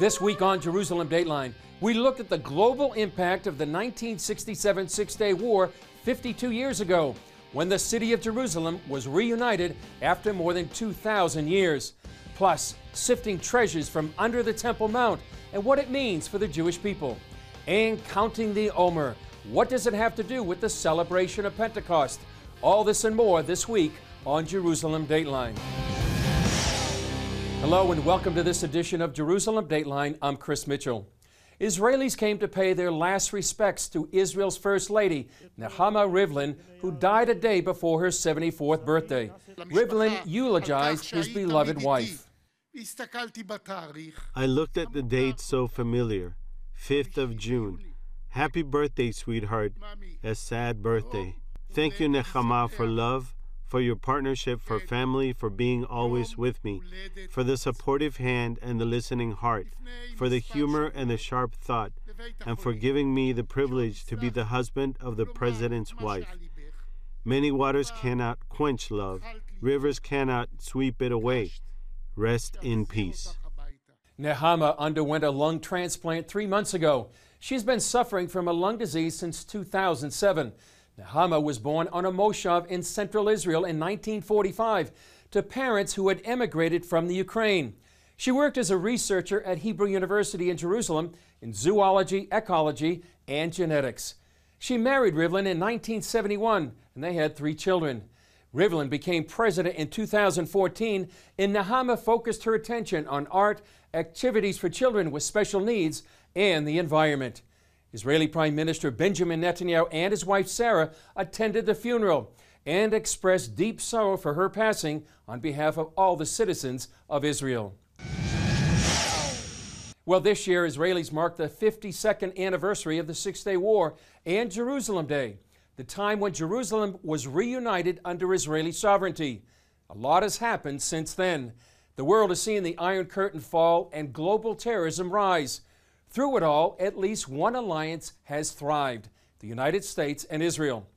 This week on Jerusalem Dateline, we looked at the global impact of the 1967 Six-Day War 52 years ago, when the city of Jerusalem was reunited after more than 2,000 years. Plus, sifting treasures from under the Temple Mount and what it means for the Jewish people. And counting the Omer. What does it have to do with the celebration of Pentecost? All this and more this week on Jerusalem Dateline. Hello and welcome to this edition of Jerusalem Dateline. I'm Chris Mitchell. Israelis came to pay their last respects to Israel's First Lady, Nehama Rivlin, who died a day before her 74th birthday. Rivlin eulogized his beloved wife. I looked at the date so familiar, 5th of June. Happy birthday, sweetheart. A sad birthday. Thank you, Nehama, for love, for your partnership, for family, for being always with me, for the supportive hand and the listening heart, for the humor and the sharp thought, and for giving me the privilege to be the husband of the president's wife. Many waters cannot quench love. Rivers cannot sweep it away. Rest in peace. Nehama underwent a lung transplant 3 months ago. She's been suffering from a lung disease since 2007. Nehama was born on a moshav in central Israel in 1945 to parents who had emigrated from the Ukraine. She worked as a researcher at Hebrew University in Jerusalem in zoology, ecology, and genetics. She married Rivlin in 1971, and they had 3 children. Rivlin became president in 2014, and Nehama focused her attention on art, activities for children with special needs, and the environment. Israeli Prime Minister Benjamin Netanyahu and his wife Sarah attended the funeral and expressed deep sorrow for her passing on behalf of all the citizens of Israel. Well, this year, Israelis marked the 52nd anniversary of the Six-Day War and Jerusalem Day, the time when Jerusalem was reunited under Israeli sovereignty. A lot has happened since then. The world has seen the Iron Curtain fall and global terrorism rise. Through it all, at least one alliance has thrived, the United States and Israel.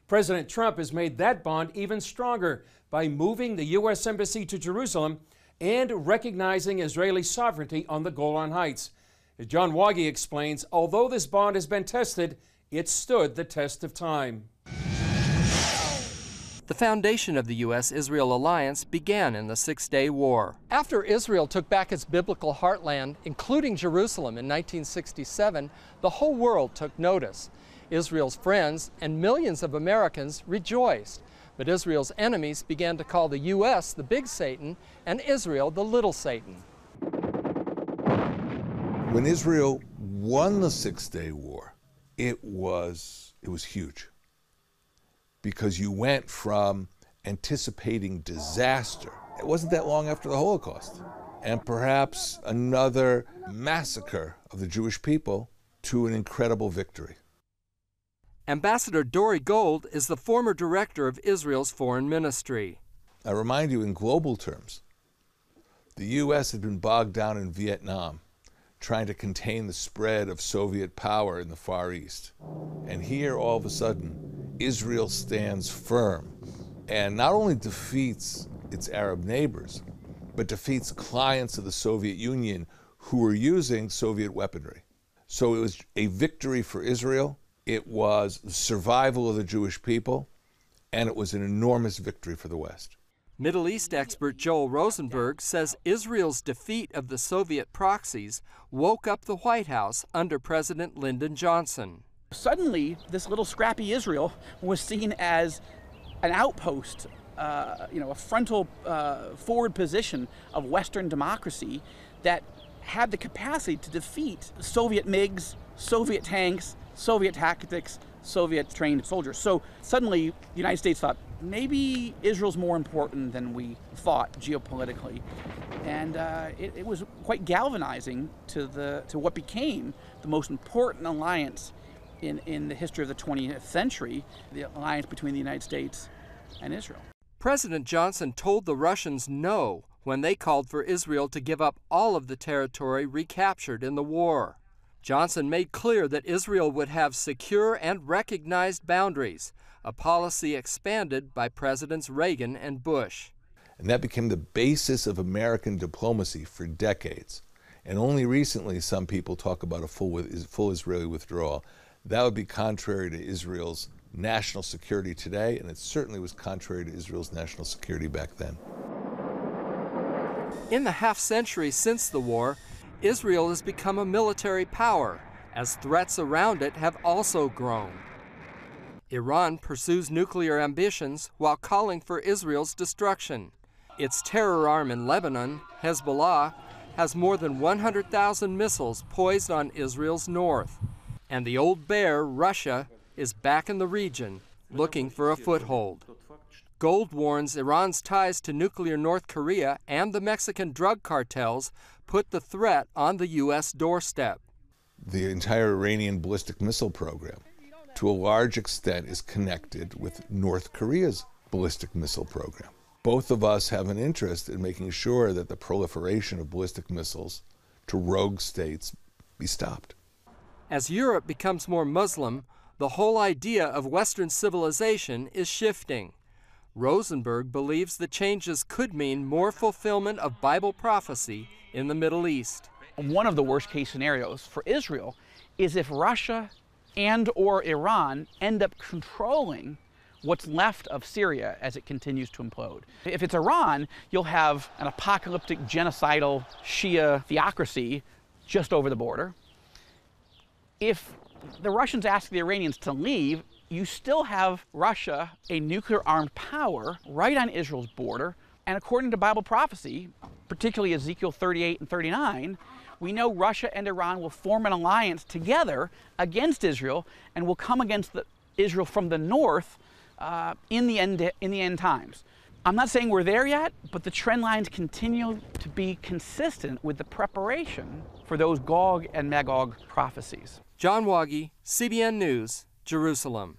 President Trump has made that bond even stronger by moving the U.S. Embassy to Jerusalem and recognizing Israeli sovereignty on the Golan Heights. As John Wagi explains, although this bond has been tested, it stood the test of time. The foundation of the U.S.-Israel alliance began in the Six-Day War. After Israel took back its biblical heartland, including Jerusalem in 1967, the whole world took notice. Israel's friends and millions of Americans rejoiced, but Israel's enemies began to call the U.S. the big Satan and Israel the little Satan. When Israel won the Six-Day War, it was huge. Because you went from anticipating disaster, it wasn't that long after the Holocaust, and perhaps another massacre of the Jewish people, to an incredible victory. Ambassador Dori Gold is the former director of Israel's foreign ministry. I remind you, in global terms, the U.S. had been bogged down in Vietnam, trying to contain the spread of Soviet power in the Far East. And here, all of a sudden, Israel stands firm and not only defeats its Arab neighbors, but defeats clients of the Soviet Union who were using Soviet weaponry. So it was a victory for Israel, it was the survival of the Jewish people, and it was an enormous victory for the West. Middle East expert Joel Rosenberg says Israel's defeat of the Soviet proxies woke up the White House under President Lyndon Johnson. Suddenly, this little scrappy Israel was seen as an outpost, a frontal forward position of Western democracy that had the capacity to defeat Soviet MiGs, Soviet tanks, Soviet tactics, Soviet-trained soldiers. So suddenly, the United States thought, maybe Israel's more important than we thought geopolitically. And it was quite galvanizing to what became the most important alliance in the history of the 20th century, the alliance between the United States and Israel. President Johnson told the Russians no when they called for Israel to give up all of the territory recaptured in the war. Johnson made clear that Israel would have secure and recognized boundaries, a policy expanded by Presidents Reagan and Bush. And that became the basis of American diplomacy for decades. And only recently some people talk about a full Israeli withdrawal. That would be contrary to Israel's national security today, and it certainly was contrary to Israel's national security back then. In the half-century since the war, Israel has become a military power, as threats around it have also grown. Iran pursues nuclear ambitions while calling for Israel's destruction. Its terror arm in Lebanon, Hezbollah, has more than 100,000 missiles poised on Israel's north. And the old bear, Russia, is back in the region, looking for a foothold. Gold warns Iran's ties to nuclear North Korea and the Mexican drug cartels put the threat on the U.S. doorstep. The entire Iranian ballistic missile program, to a large extent, is connected with North Korea's ballistic missile program. Both of us have an interest in making sure that the proliferation of ballistic missiles to rogue states be stopped. As Europe becomes more Muslim, the whole idea of Western civilization is shifting. Rosenberg believes the changes could mean more fulfillment of Bible prophecy in the Middle East. One of the worst-case scenarios for Israel is if Russia and/or Iran end up controlling what's left of Syria as it continues to implode. If it's Iran, you'll have an apocalyptic, genocidal Shia theocracy just over the border. If the Russians ask the Iranians to leave, you still have Russia, a nuclear-armed power, right on Israel's border. And according to Bible prophecy, particularly Ezekiel 38 and 39, we know Russia and Iran will form an alliance together against Israel and will come against Israel from the north in the end times. I'm not saying we're there yet, but the trend lines continue to be consistent with the preparation for those Gog and Magog prophecies. John Wagi, CBN News, Jerusalem.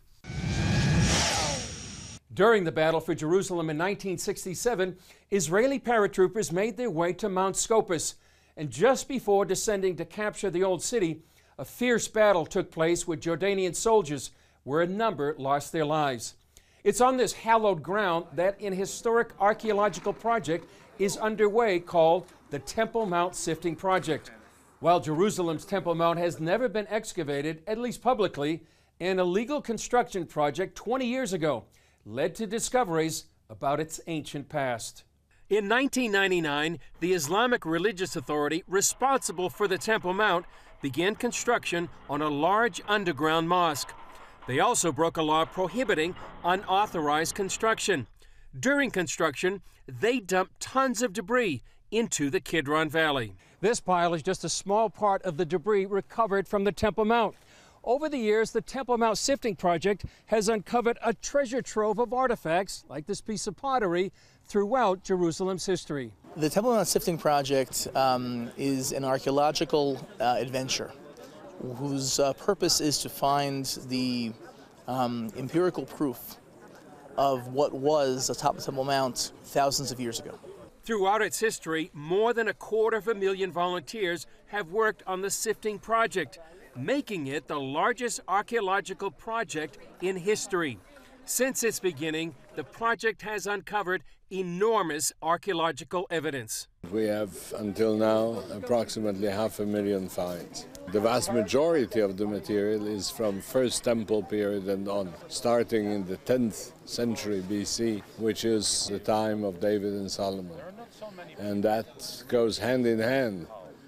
During the battle for Jerusalem in 1967, Israeli paratroopers made their way to Mount Scopus. And just before descending to capture the old city, a fierce battle took place with Jordanian soldiers, where a number lost their lives. It's on this hallowed ground that an historic archaeological project is underway called the Temple Mount Sifting Project. While Jerusalem's Temple Mount has never been excavated, at least publicly, an illegal construction project 20 years ago led to discoveries about its ancient past. In 1999, the Islamic religious authority responsible for the Temple Mount began construction on a large underground mosque. They also broke a law prohibiting unauthorized construction. During construction, they dumped tons of debris into the Kidron Valley. This pile is just a small part of the debris recovered from the Temple Mount. Over the years, the Temple Mount Sifting Project has uncovered a treasure trove of artifacts, like this piece of pottery, throughout Jerusalem's history. The Temple Mount Sifting Project is an archaeological adventure whose purpose is to find the empirical proof of what was atop the Temple Mount thousands of years ago. Throughout its history, more than 250,000 volunteers have worked on the Sifting Project, making it the largest archaeological project in history. Since its beginning, the project has uncovered enormous archaeological evidence. We have, until now, approximately 500,000 finds. The vast majority of the material is from First Temple period and on, starting in the 10th century BC, which is the time of David and Solomon. And that goes hand in hand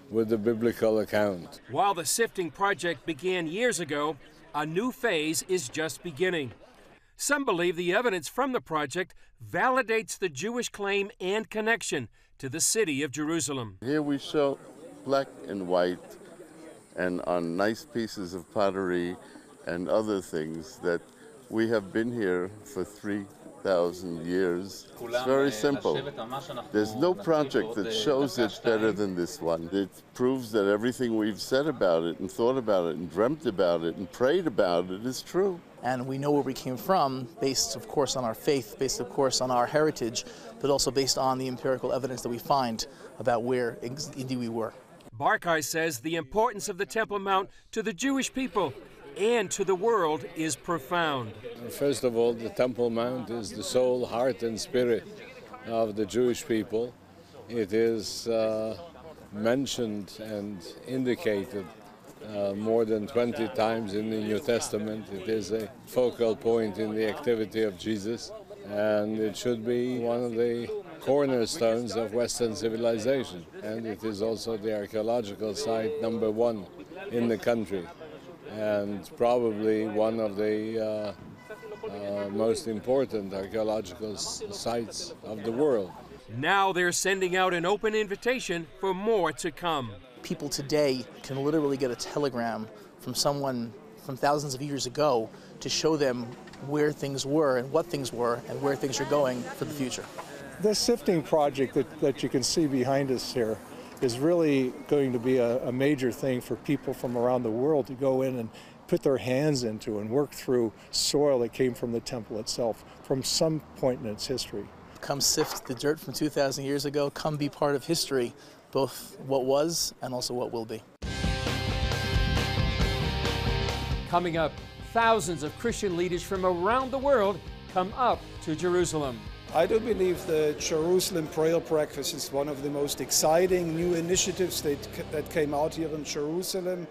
with the biblical account. While the Sifting Project began years ago, a new phase is just beginning. Some believe the evidence from the project validates the Jewish claim and connection to the city of Jerusalem. Here we show black and white and on nice pieces of pottery and other things that we have been here for 3,000 years. It's very simple. There's no project that shows it better than this one. It proves that everything we've said about it and thought about it and dreamt about it and prayed about it is true. And we know where we came from, based, of course, on our faith, based, of course, on our heritage, but also based on the empirical evidence that we find about where indeed we were. Barkai says the importance of the Temple Mount to the Jewish people and to the world is profound. First of all, the Temple Mount is the soul, heart, and spirit of the Jewish people. It is mentioned and indicated more than 20 times in the New Testament. It is a focal point in the activity of Jesus, and it should be one of the cornerstones of Western civilization. And it is also the archaeological site #1 in the country, and probably one of the most important archaeological sites of the world. Now they're sending out an open invitation for more to come. People today can literally get a telegram from someone from thousands of years ago to show them where things were and what things were and where things are going for the future. This Sifting project that you can see behind us here is really going to be a major thing for people from around the world to go in and put their hands into and work through soil that came from the temple itself from some point in its history. Come sift the dirt from 2,000 years ago, come be part of history, both what was and also what will be. Coming up, thousands of Christian leaders from around the world come up to Jerusalem. I do believe the Jerusalem Prayer Breakfast is one of the most exciting new initiatives that came out here in Jerusalem.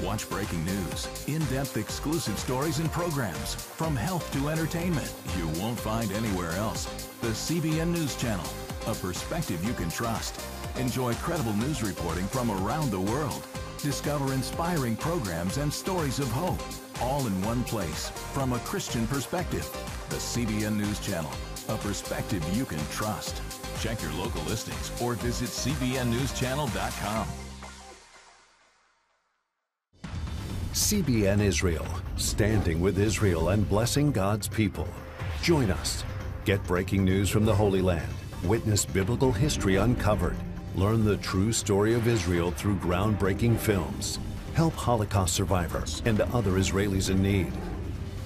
Watch breaking news, in-depth exclusive stories and programs, from health to entertainment, you won't find anywhere else. The CBN News Channel, a perspective you can trust. Enjoy credible news reporting from around the world. Discover inspiring programs and stories of hope, all in one place, from a Christian perspective. The CBN News Channel, a perspective you can trust. Check your local listings or visit cbnnewschannel.com. CBN Israel, standing with Israel and blessing God's people. Join us. Get breaking news from the Holy Land. Witness biblical history uncovered. Learn the true story of Israel through groundbreaking films. Help Holocaust survivors and other Israelis in need.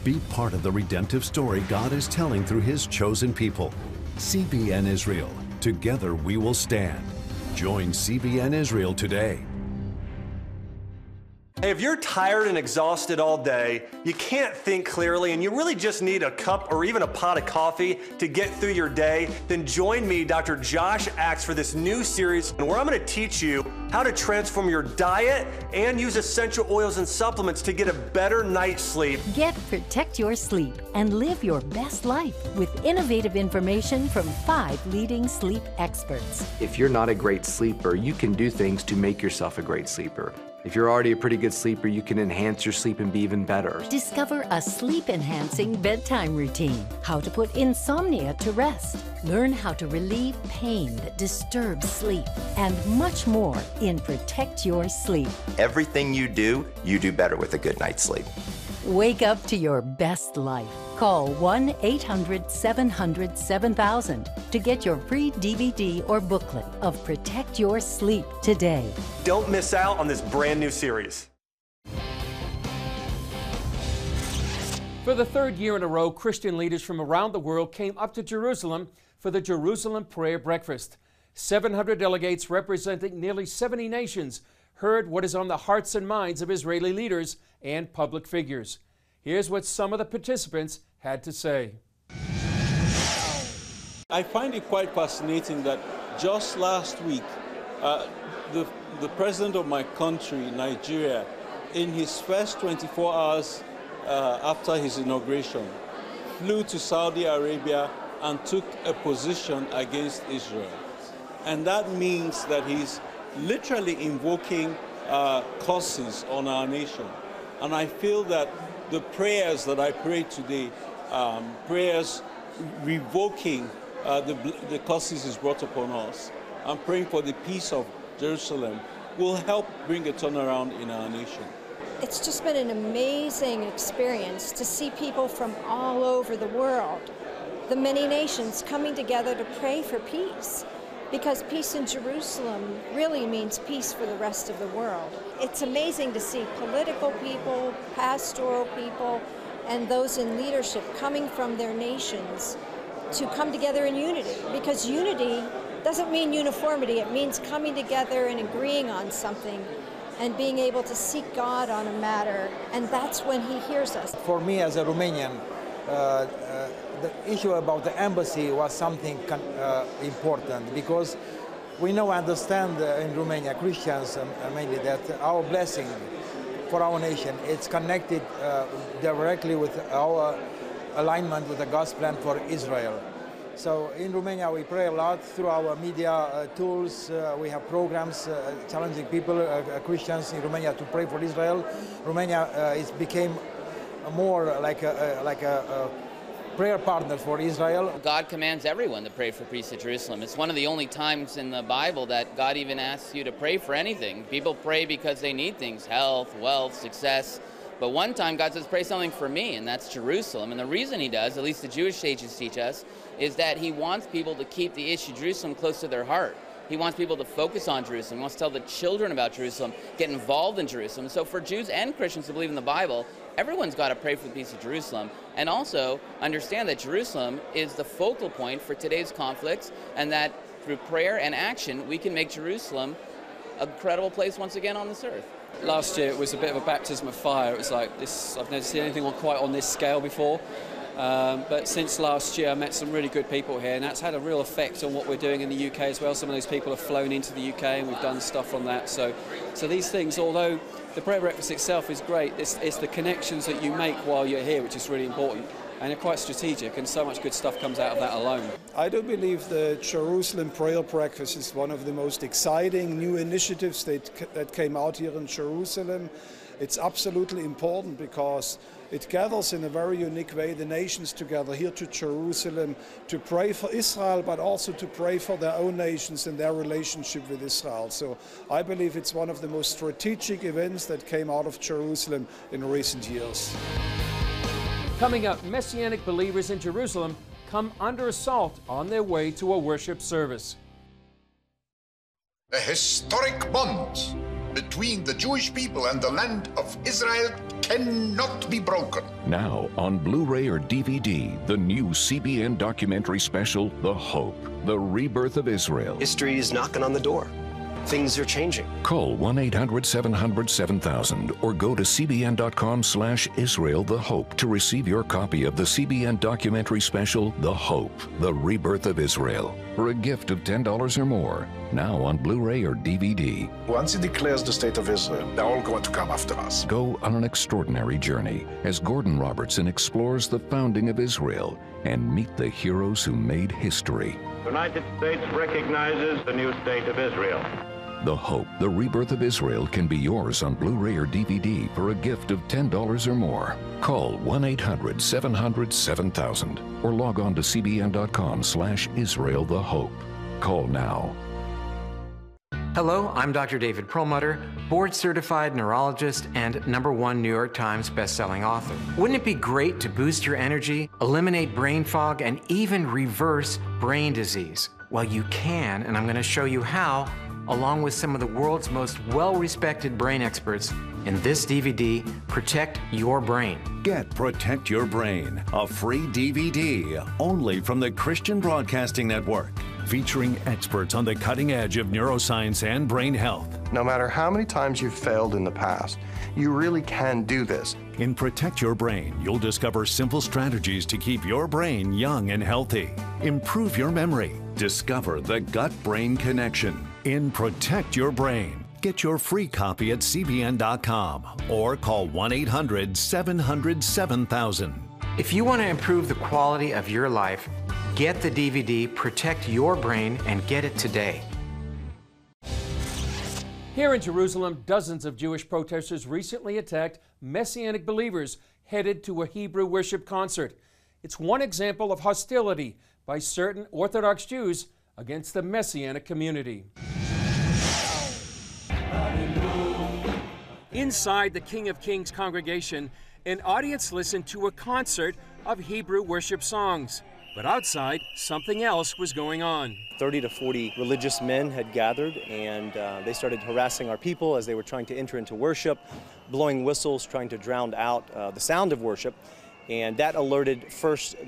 Be part of the redemptive story God is telling through His chosen people. CBN Israel. Together we will stand. Join CBN Israel today. Hey, if you're tired and exhausted all day, you can't think clearly, and you really just need a cup or even a pot of coffee to get through your day, then join me, Dr. Josh Axe, for this new series where I'm going to teach you how to transform your diet and use essential oils and supplements to get a better night's sleep. Get Protect Your Sleep and live your best life with innovative information from 5 leading sleep experts. If you're not a great sleeper, you can do things to make yourself a great sleeper. If you're already a pretty good sleeper, you can enhance your sleep and be even better. Discover a sleep-enhancing bedtime routine, how to put insomnia to rest, learn how to relieve pain that disturbs sleep, and much more in Protect Your Sleep. Everything you do better with a good night's sleep. Wake up to your best life. Call 1-800-700-7000 to get your free DVD or booklet of Protect Your Sleep today. Don't miss out on this brand new series. For the 3rd year in a row, Christian leaders from around the world came up to Jerusalem for the Jerusalem Prayer Breakfast. 700 delegates representing nearly 70 nations heard what is on the hearts and minds of Israeli leaders and public figures. Here's what some of the participants had to say. I find it quite fascinating that just last week, the president of my country, Nigeria, in his first 24 hours after his inauguration, flew to Saudi Arabia and took a position against Israel. And that means that he's literally invoking curses on our nation. And I feel that the prayers that I prayed today, prayers revoking the curses is brought upon us, and praying for the peace of Jerusalem will help bring a turnaround in our nation. It's just been an amazing experience to see people from all over the world, the many nations coming together to pray for peace. Because peace in Jerusalem really means peace for the rest of the world. It's amazing to see political people, pastoral people, and those in leadership coming from their nations to come together in unity. Because unity doesn't mean uniformity, it means coming together and agreeing on something and being able to seek God on a matter, and that's when He hears us. For me as a Romanian, the issue about the embassy was something important, because we know, understand in Romania, Christians mainly, that our blessing for our nation, it's connected directly with our alignment with the God's plan for Israel. So in Romania, we pray a lot through our media tools. We have programs challenging people, Christians in Romania, to pray for Israel. Romania became more like a prayer partner for Israel. God commands everyone to pray for peace at Jerusalem. It's one of the only times in the Bible that God even asks you to pray for anything. People pray because they need things, health, wealth, success. But one time God says, pray something for me, and that's Jerusalem. And the reason he does, at least the Jewish sages teach us, is that he wants people to keep the issue of Jerusalem close to their heart. He wants people to focus on Jerusalem. He wants to tell the children about Jerusalem, get involved in Jerusalem. So for Jews and Christians to believe in the Bible, everyone's got to pray for the peace of Jerusalem, and also understand that Jerusalem is the focal point for today's conflicts, and that through prayer and action, we can make Jerusalem a credible place once again on this earth. Last year it was a bit of a baptism of fire. It was like this, I've never seen anything quite on this scale before. But since last year I met some really good people here, and that's had a real effect on what we're doing in the UK as well. Some of those people have flown into the UK and we've done stuff on that. So these things, although the prayer breakfast itself is great, it's the connections that you make while you're here which is really important. And they're quite strategic, and so much good stuff comes out of that alone. I do believe the Jerusalem Prayer Breakfast is one of the most exciting new initiatives that came out here in Jerusalem. It's absolutely important because it gathers in a very unique way the nations together here to Jerusalem to pray for Israel, but also to pray for their own nations and their relationship with Israel. So I believe it's one of the most strategic events that came out of Jerusalem in recent years. Coming up, Messianic believers in Jerusalem come under assault on their way to a worship service. A historic bond between the Jewish people and the land of Israel cannot be broken. Now on Blu-ray or DVD, the new CBN documentary special, The Hope, the Rebirth of Israel. History is knocking on the door. Things are changing. Call 1-800-700-7000 or go to cbn.com/Israel The Hope to receive your copy of the CBN documentary special, The Hope, the Rebirth of Israel, for a gift of $10 or more. Now on Blu-ray or DVD. Once he declares the state of Israel, they're all going to come after us. Go on an extraordinary journey as Gordon Robertson explores the founding of Israel and meet the heroes who made history. The United States recognizes the new state of Israel. The Hope, the Rebirth of Israel can be yours on Blu-ray or DVD for a gift of $10 or more. Call 1-800-700-7000 or log on to cbn.com/Israel The Hope. Call now. Hello, I'm Dr. David Perlmutter, board-certified neurologist and #1 New York Times best-selling author. Wouldn't it be great to boost your energy, eliminate brain fog, and even reverse brain disease? Well, you can, and I'm going to show you how, along with some of the world's most well-respected brain experts, in this DVD, Protect Your Brain. Get Protect Your Brain, a free DVD only from the Christian Broadcasting Network, featuring experts on the cutting edge of neuroscience and brain health. No matter how many times you've failed in the past, you really can do this. In Protect Your Brain, you'll discover simple strategies to keep your brain young and healthy. Improve your memory. Discover the gut-brain connection. In Protect Your Brain, get your free copy at cbn.com or call 1-800-700-7000. If you want to improve the quality of your life, get the DVD Protect Your Brain and get it today. Here in Jerusalem, dozens of Jewish protesters recently attacked Messianic believers headed to a Hebrew worship concert. It's one example of hostility by certain Orthodox Jews against the Messianic community. Inside the King of Kings congregation, an audience listened to a concert of Hebrew worship songs. But outside, something else was going on. 30 to 40 religious men had gathered, and they started harassing our people as they were trying to enter into worship, blowing whistles, trying to drown out the sound of worship. And that alerted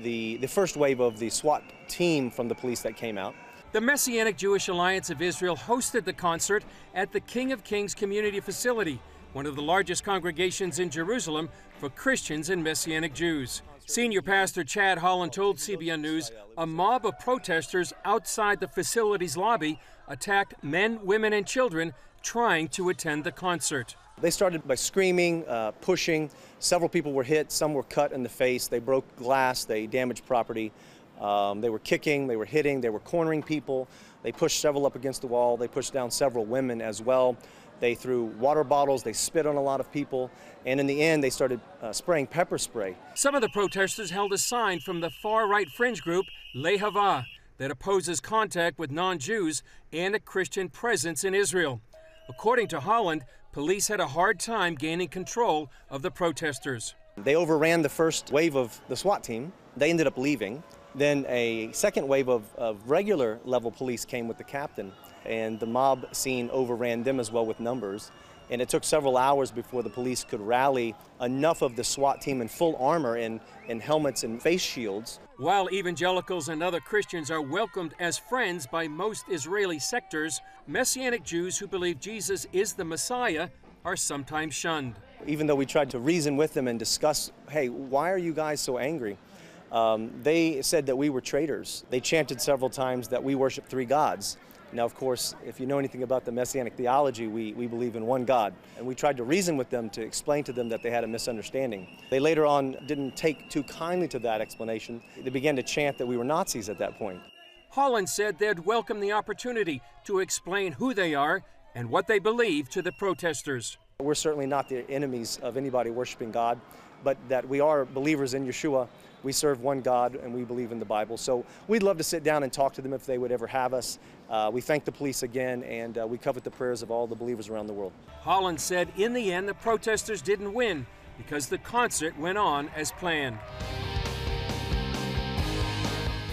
the first wave of the SWAT team from the police that came out. The Messianic Jewish Alliance of Israel hosted the concert at the King of Kings Community Facility, one of the largest congregations in Jerusalem for Christians and Messianic Jews. Senior Pastor Chad Holland told CBN News a mob of protesters outside the facility's lobby attacked men, women, and children trying to attend the concert. They started by screaming, pushing. Several people were hit, some were cut in the face. They broke glass, they damaged property. They were kicking, they were hitting, they were cornering people. They pushed several up against the wall. They pushed down several women as well. They threw water bottles, they spit on a lot of people, and in the end they started spraying pepper spray. Some of the protesters held a sign from the far-right fringe group Lehava that opposes contact with non-Jews and a Christian presence in Israel. According to Holland, police had a hard time gaining control of the protesters. They overran the first wave of the SWAT team. They ended up leaving. Then a second wave of regular level police came with the captain, and the mob scene overran them as well with numbers. And it took several hours before the police could rally enough of the SWAT team in full armor and helmets and face shields. While evangelicals and other Christians are welcomed as friends by most Israeli sectors, Messianic Jews who believe Jesus is the Messiah are sometimes shunned. Even though we tried to reason with them and discuss, hey, why are you guys so angry? They said that we were traitors. They chanted several times that we worship three gods. Now, of course, if you know anything about the Messianic theology, we believe in one God. And we tried to reason with them to explain to them that they had a misunderstanding. They later on didn't take too kindly to that explanation. They began to chant that we were Nazis at that point. Holland said they'd welcome the opportunity to explain who they are and what they believe to the protesters. We're certainly not the enemies of anybody worshiping God, but that we are believers in Yeshua. We serve one God and we believe in the Bible. So we'd love to sit down and talk to them if they would ever have us. We thank the police again, and we covet the prayers of all the believers around the world. Holland said in the end the protesters didn't win because the concert went on as planned.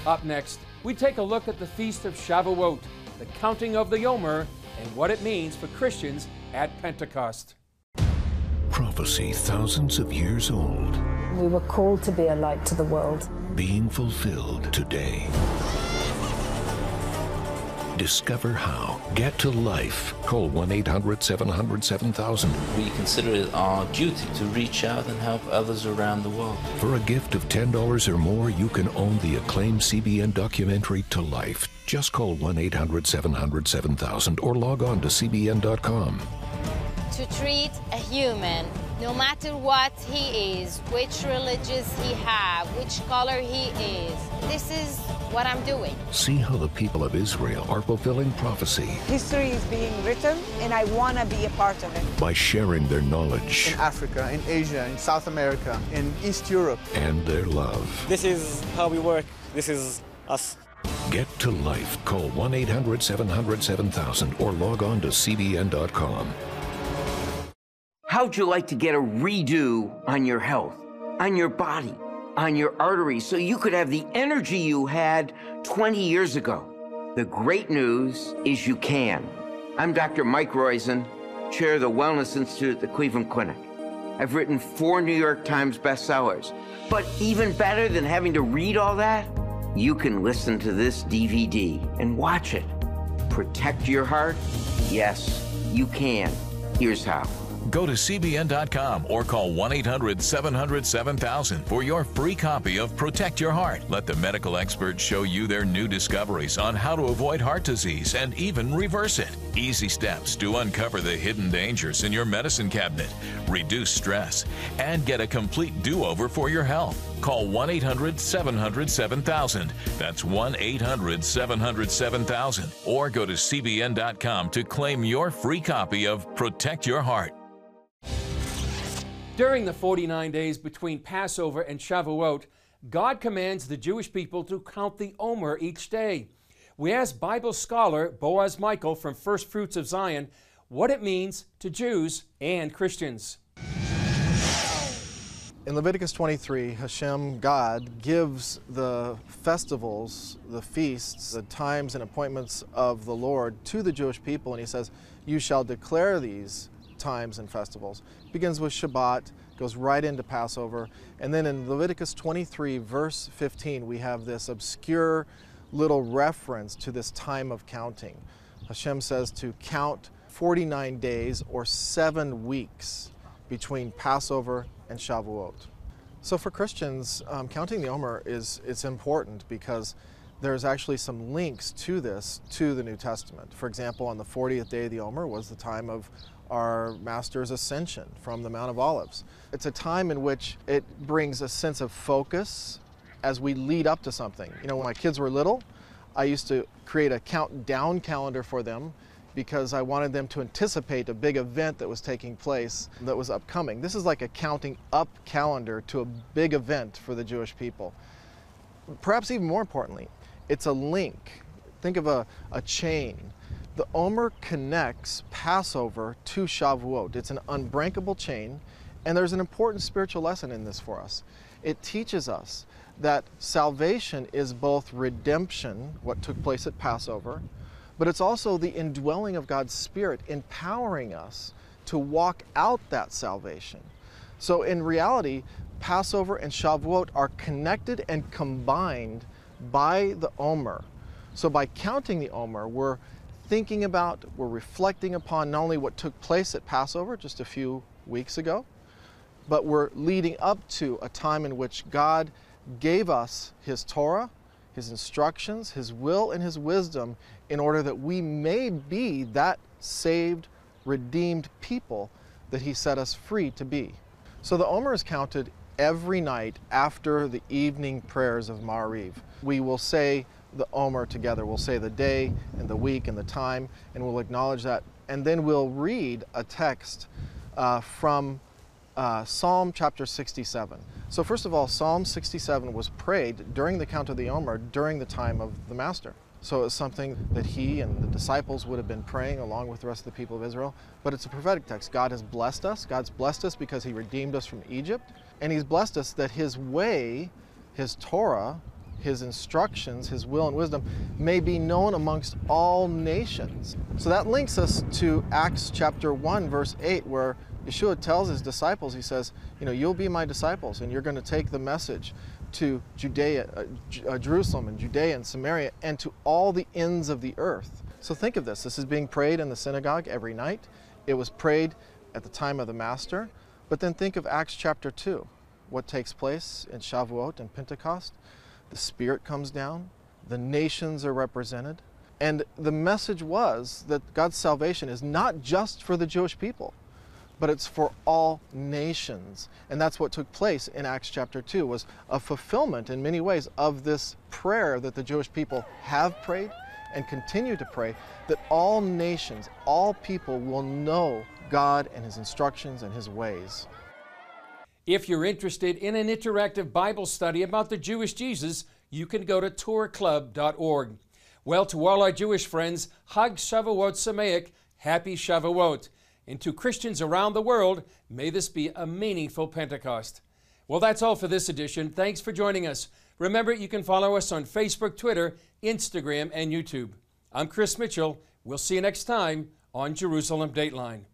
Up next, we take a look at the Feast of Shavuot, the counting of the Omer, and what it means for Christians at Pentecost. Prophecy thousands of years old. We were called to be a light to the world. Being fulfilled today. Discover how. Get to life. Call 1-800-700-7000. We consider it our duty to reach out and help others around the world. For a gift of $10 or more, you can own the acclaimed CBN documentary To Life. Just call 1-800-700-7000 or log on to cbn.com. To treat a human, no matter what he is, which religious he have, which color he is. This is what I'm doing. See how the people of Israel are fulfilling prophecy. History is being written, and I want to be a part of it. By sharing their knowledge. In Africa, in Asia, in South America, in East Europe. And their love. This is how we work. This is us. Get to life. Call 1-800-700-7000 or log on to cbn.com. How'd you like to get a redo on your health, on your body, on your arteries, so you could have the energy you had 20 years ago? The great news is you can. I'm Dr. Mike Roizen, chair of the Wellness Institute at the Cleveland Clinic. I've written 4 New York Times bestsellers. But even better than having to read all that, you can listen to this DVD and watch it. Protect your heart? Yes, you can. Here's how. Go to cbn.com or call 1-800-700-7000 for your free copy of Protect Your Heart. Let the medical experts show you their new discoveries on how to avoid heart disease and even reverse it. Easy steps to uncover the hidden dangers in your medicine cabinet, reduce stress, and get a complete do-over for your health. Call 1-800-700-7000. That's 1-800-700-7000. Or go to cbn.com to claim your free copy of Protect Your Heart. During the 49 days between Passover and Shavuot, God commands the Jewish people to count the Omer each day. We asked Bible scholar Boaz Michael from First Fruits of Zion what it means to Jews and Christians. In Leviticus 23, Hashem, God, gives the festivals, the feasts, the times and appointments of the Lord to the Jewish people, and he says, you shall declare these times and festivals. It begins with Shabbat, goes right into Passover, and then in Leviticus 23, verse 15, we have this obscure little reference to this time of counting. Hashem says to count 49 days or 7 weeks between Passover and Shavuot. So for Christians, counting the Omer it's important because there's actually some links to this, to the New Testament. For example, on the 40th day of the Omer was the time of our Master's ascension from the Mount of Olives. It's a time in which it brings a sense of focus as we lead up to something. You know, when my kids were little, I used to create a countdown calendar for them because I wanted them to anticipate a big event that was taking place that was upcoming. This is like a counting up calendar to a big event for the Jewish people. Perhaps even more importantly, it's a link. Think of a chain. The Omer connects Passover to Shavuot. It's an unbreakable chain, and there's an important spiritual lesson in this for us. It teaches us that salvation is both redemption, what took place at Passover, but it's also the indwelling of God's Spirit, empowering us to walk out that salvation. So in reality, Passover and Shavuot are connected and combined by the Omer. So by counting the Omer, we're thinking about, we're reflecting upon not only what took place at Passover just a few weeks ago, but we're leading up to a time in which God gave us His Torah, His instructions, His will, and His wisdom in order that we may be that saved, redeemed people that He set us free to be. So the Omer is counted every night after the evening prayers of Ma'ariv. We will say the Omer together. We'll say the day and the week and the time, and we'll acknowledge that. And then we'll read a text from Psalm chapter 67. So first of all, Psalm 67 was prayed during the count of the Omer during the time of the Master. So it's something that he and the disciples would have been praying along with the rest of the people of Israel. But it's a prophetic text. God has blessed us. God's blessed us because He redeemed us from Egypt. And He's blessed us that His way, His Torah, His instructions, His will and wisdom may be known amongst all nations. So that links us to Acts chapter 1, verse 8, where Yeshua tells His disciples, He says, you know, you'll be my disciples and you're going to take the message to Jerusalem and Judea and Samaria and to all the ends of the earth. So think of this. This is being prayed in the synagogue every night. It was prayed at the time of the Master. But then think of Acts chapter 2, what takes place in Shavuot and Pentecost. The Spirit comes down, the nations are represented, and the message was that God's salvation is not just for the Jewish people, but it's for all nations. And that's what took place in Acts chapter 2, was a fulfillment in many ways of this prayer that the Jewish people have prayed and continue to pray, that all nations, all people will know God and His instructions and His ways. If you're interested in an interactive Bible study about the Jewish Jesus, you can go to tourclub.org. Well, to all our Jewish friends, Hag Shavuot Sameach, Happy Shavuot. And to Christians around the world, may this be a meaningful Pentecost. Well, that's all for this edition. Thanks for joining us. Remember, you can follow us on Facebook, Twitter, Instagram, and YouTube. I'm Chris Mitchell. We'll see you next time on Jerusalem Dateline.